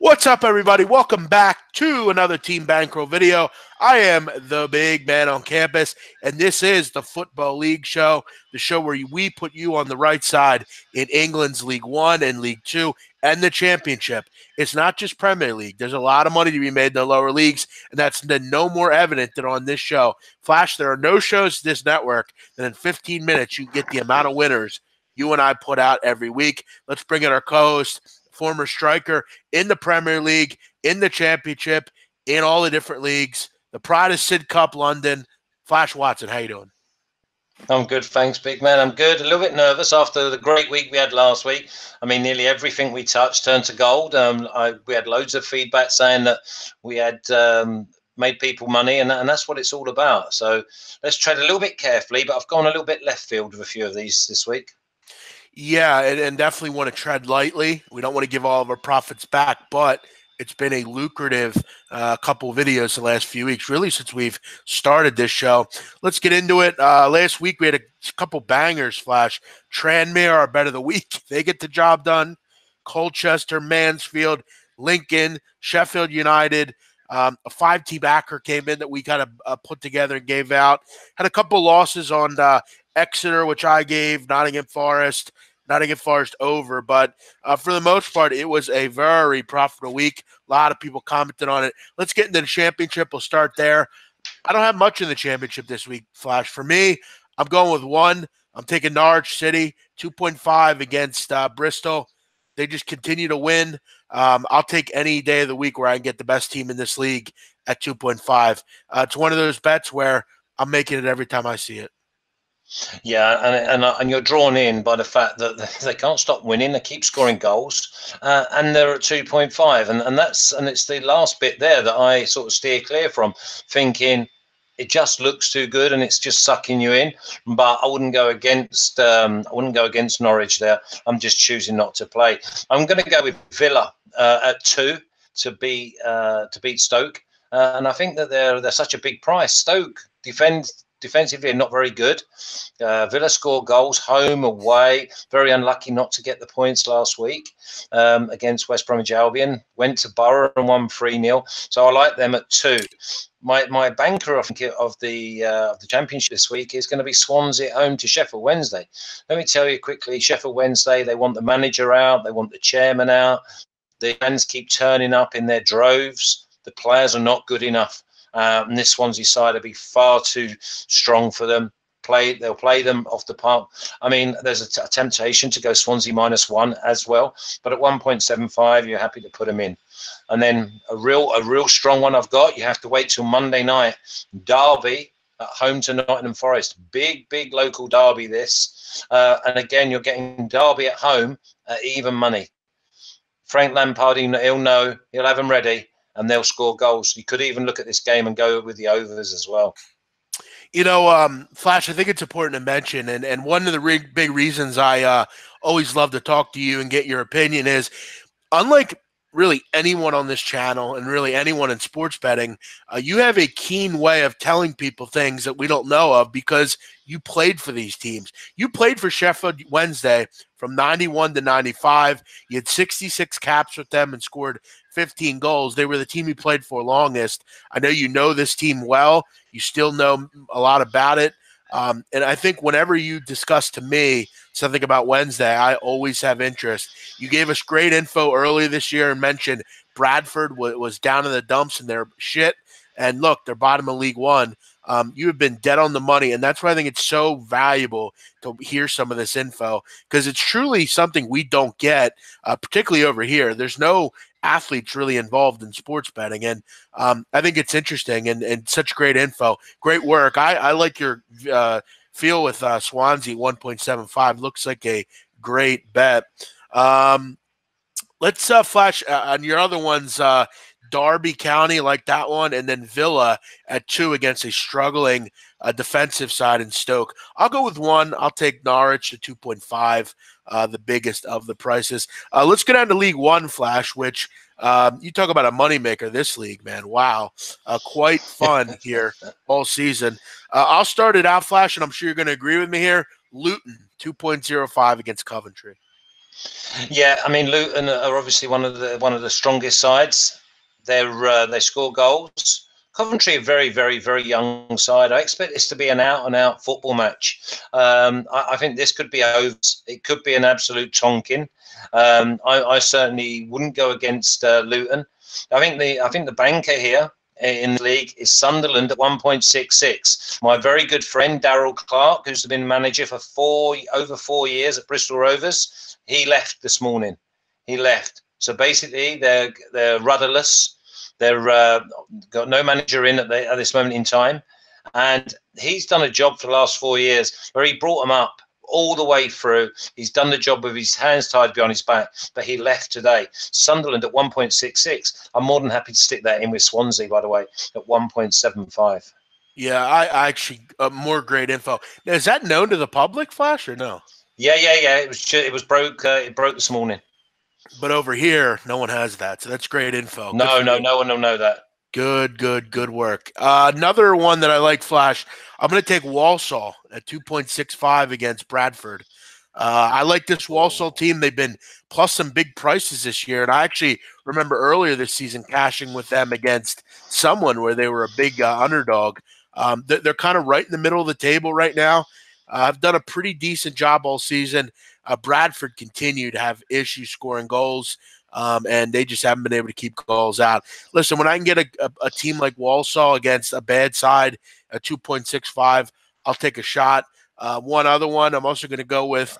What's up, everybody? Welcome back to another Team Bankroll video. I am the big man on campus, and this is the Football League show, the show where we put you on the right side in England's League One and League Two and the Championship. It's not just Premier League. There's a lot of money to be made in the lower leagues, and that's no more evident than on this show. Flash, there are no shows to this network that in 15 minutes you get the amount of winners you and I put out every week. Let's bring in our co-host, former striker in the Premier League, in the Championship, in all the different leagues. The pride of Sid Cup London. Flash Watson, how you doing? I'm good, thanks, big man. I'm good. A little bit nervous after the great week we had last week. I mean, nearly everything we touched turned to gold. We had loads of feedback saying that we had made people money, and that's what it's all about. So let's tread a little bit carefully, but I've gone a little bit left field with a few of these this week. Yeah, and definitely want to tread lightly. We don't want to give all of our profits back, but it's been a lucrative couple of videos the last few weeks, really since we've started this show. Let's get into it. Last week we had a couple bangers, Flash. Tranmere, our bet of the week. They get the job done. Colchester, Mansfield, Lincoln, Sheffield United. A 5-team backer came in that we kind of put together and gave out. Had a couple losses on Exeter, which I gave, Nottingham Forest over. But for the most part, it was a very profitable week. A lot of people commented on it. Let's get into the Championship. We'll start there. I don't have much in the Championship this week, Flash. For me, I'm going with one. I'm taking Norwich City, 2.5 against Bristol. They just continue to win. I'll take any day of the week where I can get the best team in this league at 2.5. It's one of those bets where I'm making it every time I see it. Yeah, and you're drawn in by the fact that they can't stop winning. They keep scoring goals, and they're at 2.5, and it's the last bit there that I sort of steer clear from, thinking it just looks too good and it's just sucking you in. But I wouldn't go against Norwich there. I'm just choosing not to play. I'm going to go with Villa at 2 to beat Stoke, and I think that they're such a big price. Stoke defensively, not very good. Villa score goals home, away. Very unlucky not to get the points last week against West Bromwich Albion. Went to Borough and won 3-0. So I like them at 2. My banker, I think, of the Championship this week is going to be Swansea at home to Sheffield Wednesday. Let me tell you quickly, Sheffield Wednesday, they want the manager out. They want the chairman out. The fans keep turning up in their droves. The players are not good enough. And this Swansea side will be far too strong for them. They'll play them off the park. I mean, there's a temptation to go Swansea -1 as well, but at 1.75, you're happy to put them in. And then a real strong one I've got. You have to wait till Monday night. Derby at home to Nottingham Forest. Big local derby this. And again, you're getting Derby at home at even money. Frank Lampard, he'll know. He'll have them ready. And they'll score goals. You could even look at this game and go with the overs as well. You know, Flash, I think it's important to mention, and one of the big reasons I always love to talk to you and get your opinion is, unlike really anyone on this channel and really anyone in sports betting, you have a keen way of telling people things that we don't know of because you played for these teams. You played for Sheffield Wednesday from 91 to 95. You had 66 caps with them and scored 15 goals. They were the team you played for longest. I know you know this team well. You still know a lot about it. And I think whenever you discuss to me something about Wednesday, I always have interest. You gave us great info earlier this year and mentioned Bradford was down in the dumps and they're shit. And look, they're bottom of League One. You have been dead on the money, and that's why I think it's so valuable to hear some of this info because it's truly something we don't get, particularly over here. There's no athletes really involved in sports betting, and I think it's interesting and such great info. Great work. I like your feel with Swansea 1.75. Looks like a great bet. Let's flash on your other ones. Derby County, like that one, and then Villa at 2 against a struggling defensive side in Stoke. I'll go with 1. I'll take Norwich to 2.5, the biggest of the prices. Let's get on to League One, Flash, which you talk about a moneymaker, this league, man. Wow. Quite fun here all season. I'll start it out, Flash, and I'm sure you're going to agree with me here. Luton, 2.05 against Coventry. Yeah, I mean Luton are obviously one of the strongest sides. They score goals. Coventry are very, very, very young side. I expect this to be an out-and-out football match. I think this could be over. It could be an absolute tonking. I certainly wouldn't go against Luton. I think the banker here in the league is Sunderland at 1.66. My very good friend Darryl Clark, who's been manager for over 4 years at Bristol Rovers, he left this morning. He left. So basically, they're rudderless. They're got no manager in at this moment in time, and he's done a job for the last 4 years where he brought them up all the way through. He's done the job with his hands tied behind his back, but he left today. Sunderland at 1.66. I'm more than happy to stick that in with Swansea, by the way, at 1.75. Yeah, I actually more great info. Now, is that known to the public, Flash, or no? Yeah. It was broke. It broke this morning. But over here, no one has that, so that's great info. No one will know that. Good work. Another one that I like, Flash. I'm going to take Walsall at 2.65 against Bradford. I like this Walsall team. They've been plus some big prices this year, and I actually remember earlier this season cashing with them against someone where they were a big underdog. They're kind of right in the middle of the table right now. I've done a pretty decent job all season. Bradford continue to have issues scoring goals, and they just haven't been able to keep goals out. Listen, when I can get a team like Walsall against a bad side at 2.65, I'll take a shot. One other one I'm also going to go with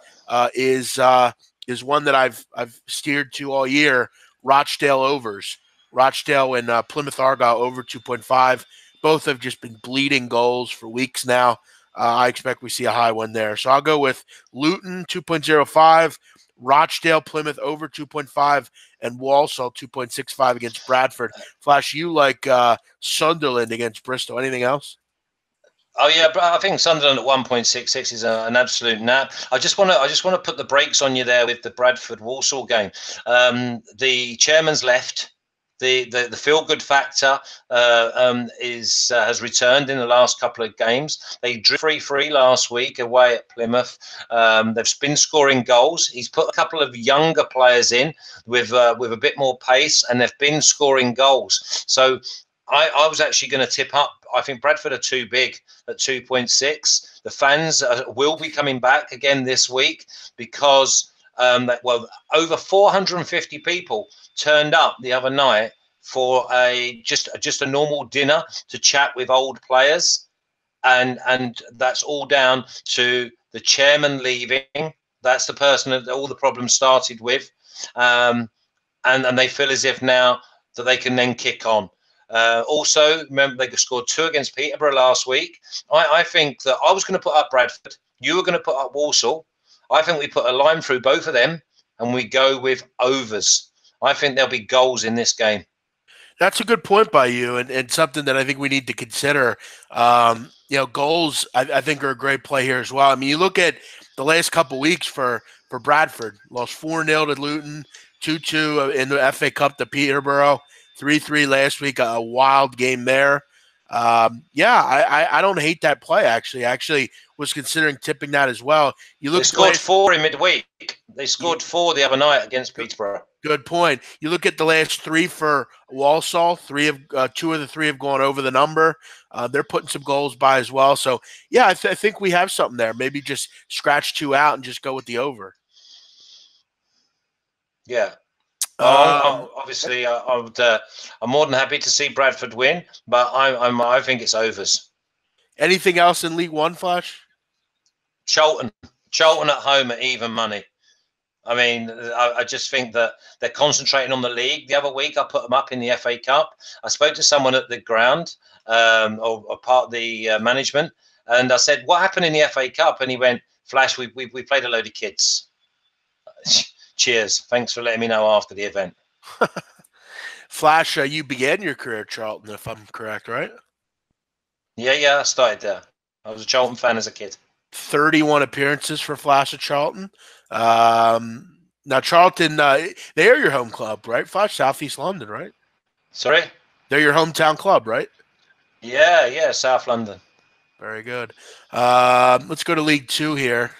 is one that I've steered to all year, Rochdale overs. Rochdale and Plymouth Argyle over 2.5. Both have just been bleeding goals for weeks now. I expect we see a high one there. So I'll go with Luton 2.05, Rochdale, Plymouth over 2.5, and Walsall 2.65 against Bradford. Flash, you like Sunderland against Bristol. Anything else? Oh yeah, but I think Sunderland at 1.66 is an absolute nap. I just want to put the brakes on you there with the Bradford Walsall game. The chairman's left. The feel good factor has returned in the last couple of games. They drew 3-3 last week away at Plymouth. They've been scoring goals. He's put a couple of younger players in with a bit more pace, and they've been scoring goals. So I was actually going to tip up. I think Bradford are too big at 2.6. The fans will be coming back again this week because over 450 people turned up the other night for just a normal dinner to chat with old players, and that's all down to the chairman leaving. That's the person that all the problems started with, and they feel as if now that they can then kick on. Also, remember they scored 2 against Peterborough last week. I think that I was going to put up Bradford. You were going to put up Walsall. I think we put a line through both of them, and we go with overs. I think there'll be goals in this game. That's a good point by you, and something that I think we need to consider. Goals I think are a great play here as well. I mean, you look at the last couple weeks for Bradford, lost 4-0 to Luton, 2-2 in the FA Cup to Peterborough, 3-3 last week, a wild game there. I don't hate that play, actually. I actually was considering tipping that as well. They scored 4 in midweek. They scored 4 the other night against Peterborough. Good point. You look at the last 3 for Walsall. 2 of the 3 have gone over the number. They're putting some goals by as well. So, yeah, I think we have something there. Maybe just scratch 2 out and just go with the over. Yeah. Obviously, I'm more than happy to see Bradford win, but I think it's overs. Anything else in League One, Flash? Charlton at home at even money. I mean, I just think that they're concentrating on the league. The other week, I put them up in the FA Cup. I spoke to someone at the ground, or part of the management, and I said, "What happened in the FA Cup?" And he went, "Flash, we played a load of kids." Cheers. Thanks for letting me know after the event. Flash, you began your career at Charlton, if I'm correct, right? Yeah, I started there. I was a Charlton fan as a kid. 31 appearances for Flash at Charlton. Now, Charlton, they are your home club, right? Flash, Southeast London, right? Sorry? They're your hometown club, right? Yeah, South London. Very good. Let's go to League Two here.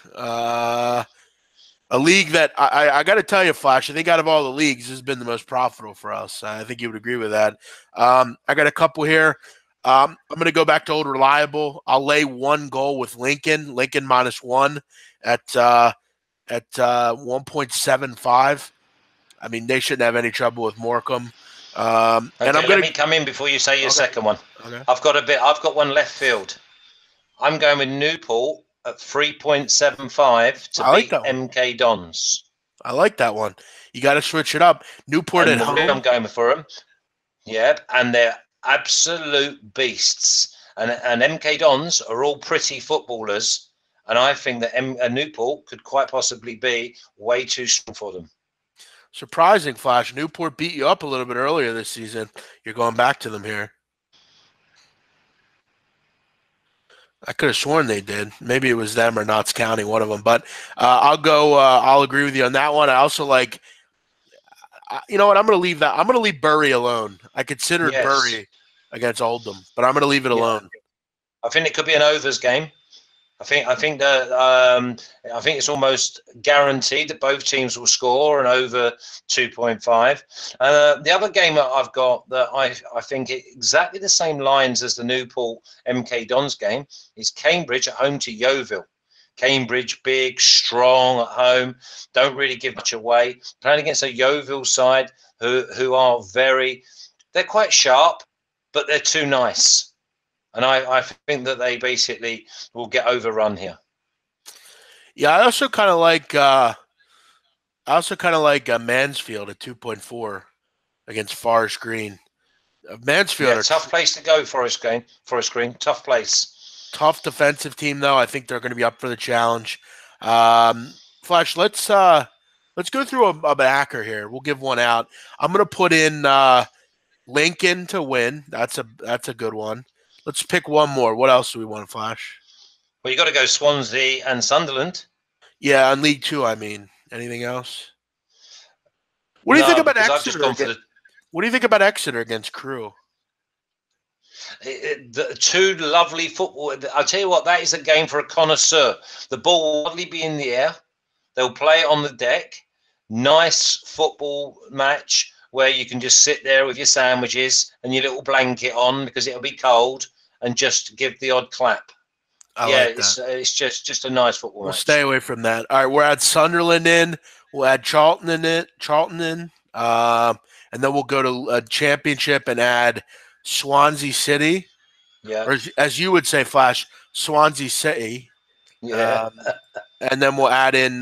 A league that I got to tell you, Flash, I think out of all the leagues, this has been the most profitable for us. I think you would agree with that. I got a couple here. I'm going to go back to old reliable. I'll lay 1 goal with Lincoln. Lincoln -1 at 1.75. I mean, they shouldn't have any trouble with Morecambe. And Okay, I'm let going me come in before you say your okay, second one. okay. I've got one left field. I'm going with Newport at 3.75 to I like beat that one. MK Dons. I like that one. You got to switch it up. Newport at And the reason home. I'm going for them, yeah, and they're absolute beasts. And MK Dons are all pretty footballers. And I think that Newport could quite possibly be way too strong for them. Surprising, Flash. Newport beat you up a little bit earlier this season. You're going back to them here. I could have sworn they did. Maybe it was them or Notts County, one of them. But I'll go. I'll agree with you on that one. I also like. You know what? I'm going to leave that. I'm going to leave Bury alone. I considered Yes. Bury against Oldham, but I'm going to leave it alone. I think it could be an overs game. I think it's almost guaranteed that both teams will score and over 2.5. The other game that I've got that I think exactly the same lines as the Newport MK Dons game is Cambridge at home to Yeovil. Cambridge, big, strong at home, don't really give much away. Playing against a Yeovil side who are they're quite sharp, but they're too nice. And I think that they basically will get overrun here. Yeah, I also kind of like Mansfield at 2.4 against Forest Green. Mansfield Yeah, tough place to go, Forest Green, tough place. Tough defensive team though. I think they're going to be up for the challenge. Flash, let's go through a backer here. We'll give one out. I'm going to put in Lincoln to win. That's a good one. Let's pick one more. What else do we want, Flash? Well, you got to go Swansea and Sunderland. Yeah, on League Two. I mean, anything else? What do you think about Exeter? What do you think about Exeter against Crewe? The two lovely football. I'll tell you what, that is a game for a connoisseur. The ball will hardly be in the air. They'll play it on the deck. Nice football match where you can just sit there with your sandwiches and your little blanket on because it'll be cold and just give the odd clap. It's just a nice football match. We'll stay away from that. All right, we'll add Sunderland in. We'll add Charlton in. And then we'll go to a championship and add Swansea City. Yeah. Or as you would say, Flash, Swansea City. Yeah. And then we'll add in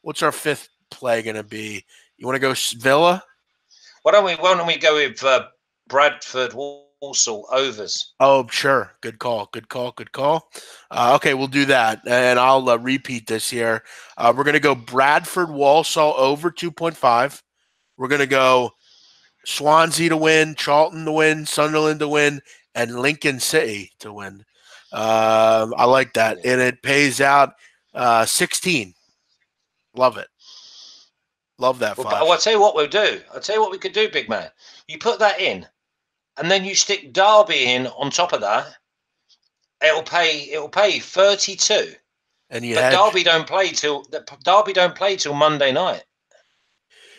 what's our fifth play going to be? You want to go Villa? Why don't we go with Bradford Walsall overs? Oh, sure. Good call. Okay, we'll do that. And I'll repeat this here. We're going to go Bradford Walsall over 2.5. We're going to go Swansea to win, Charlton to win, Sunderland to win, and Lincoln City to win. I like that. And it pays out 16. Love it. Love that. Well, I'll tell you what we'll do. I'll tell you what we could do, big man. You put that in, and then you stick Derby in on top of that. It'll pay 32. And Derby don't play till Monday night.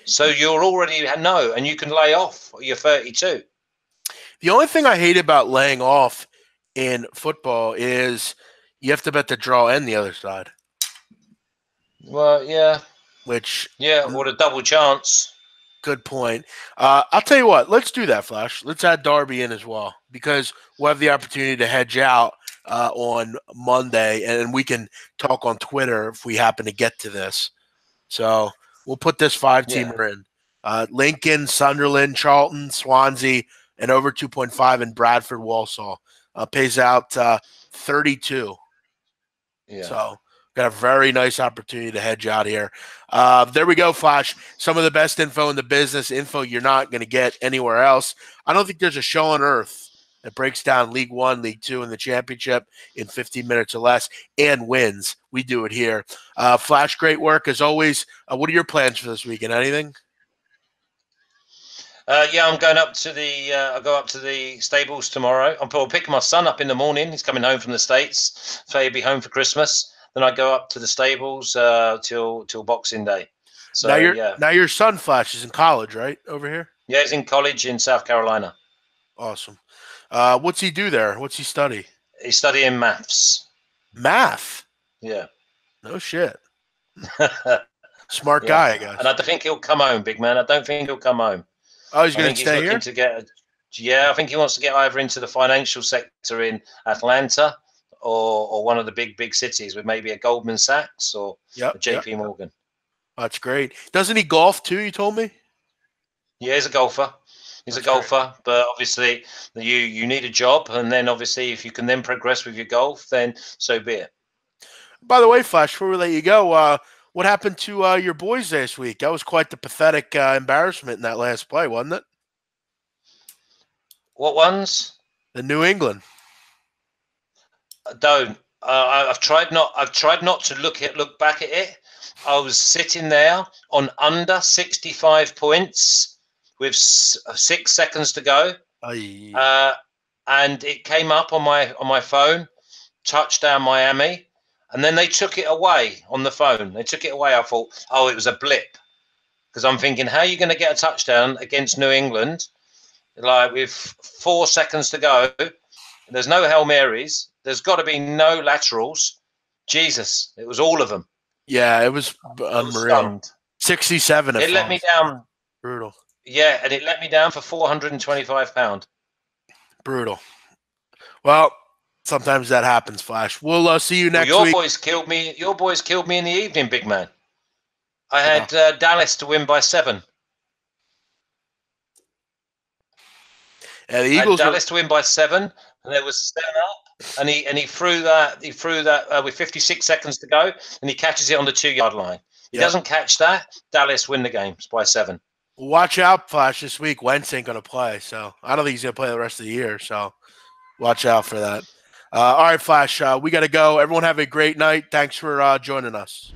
So you're already and you can lay off your 32. The only thing I hate about laying off in football is you have to bet the draw and the other side. Well, yeah. What a double chance. Good point. I'll tell you what. Let's do that, Flash. Let's add Derby in as well because we'll have the opportunity to hedge out on Monday, and we can talk on Twitter if we happen to get to this. So we'll put this 5-teamer in. Lincoln, Sunderland, Charlton, Swansea, and over 2.5 in Bradford Walsall. Pays out 32. Yeah. So got a very nice opportunity to hedge out here. There we go, Flash. Some of the best info in the business, info you're not going to get anywhere else. I don't think there's a show on earth that breaks down League One, League Two, and the championship in 15 minutes or less and wins. We do it here. Flash, great work as always. What are your plans for this weekend? Anything? I'm going up to I'll go up to the stables tomorrow. I'll pick my son up in the morning. He's coming home from the States, so he'll be home for Christmas. then I go up to the stables till Boxing Day. So now your son Flash is in college, right, over here? Yeah, he's in college in South Carolina. Awesome. What's he do there? What's he study? He's studying maths. Math? Yeah. No shit. Smart guy, I guess. And I don't think he'll come home, big man. I don't think he'll come home. Oh, he's going to stay here? I think he wants to get either into the financial sector in Atlanta or one of the big cities with maybe a Goldman Sachs or a JP Morgan. That's great. Doesn't he golf too, you told me? Yeah, he's a golfer. He's a golfer, but obviously you need a job, and then obviously if you can then progress with your golf, then so be it. By the way, Flash, before we let you go, what happened to your boys last week? That was quite the pathetic embarrassment in that last play, wasn't it? What ones? The New England. Don't. I've tried not to look back at it. I was sitting there on under 65 points with 6 seconds to go, and it came up on my phone, touchdown Miami, and then they took it away on the phone. They took it away. I thought, oh, it was a blip, because I'm thinking, how are you going to get a touchdown against New England, like with 4 seconds to go? There's no Hail Marys. There's got to be no laterals. Jesus, it was all of them. Yeah, it was unreal. 67. It let me down. Brutal. Yeah, and it let me down for £425. Brutal. Well, sometimes that happens, Flash. We'll see you next week. Your boys killed me. Your boys killed me in the evening, big man. I had Dallas to win by 7. Yeah, the Eagles Dallas to win by 7, and there was 7 up, and he threw that. He threw that with 56 seconds to go, and he catches it on the 2-yard line. He doesn't catch that. Dallas win the games by 7. Watch out, Flash, this week. Wentz ain't going to play, so I don't think he's going to play the rest of the year, so watch out for that. All right, Flash, we got to go. Everyone have a great night. Thanks for joining us.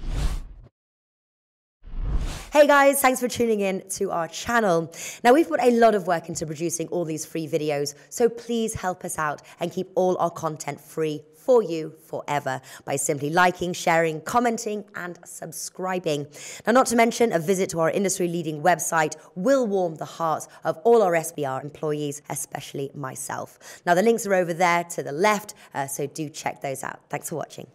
Hey guys, thanks for tuning in to our channel. Now, we've put a lot of work into producing all these free videos, so please help us out and keep all our content free for you forever by simply liking, sharing, commenting, and subscribing. Now, not to mention, a visit to our industry-leading website will warm the hearts of all our SBR employees, especially myself. Now, the links are over there to the left, so do check those out. Thanks for watching.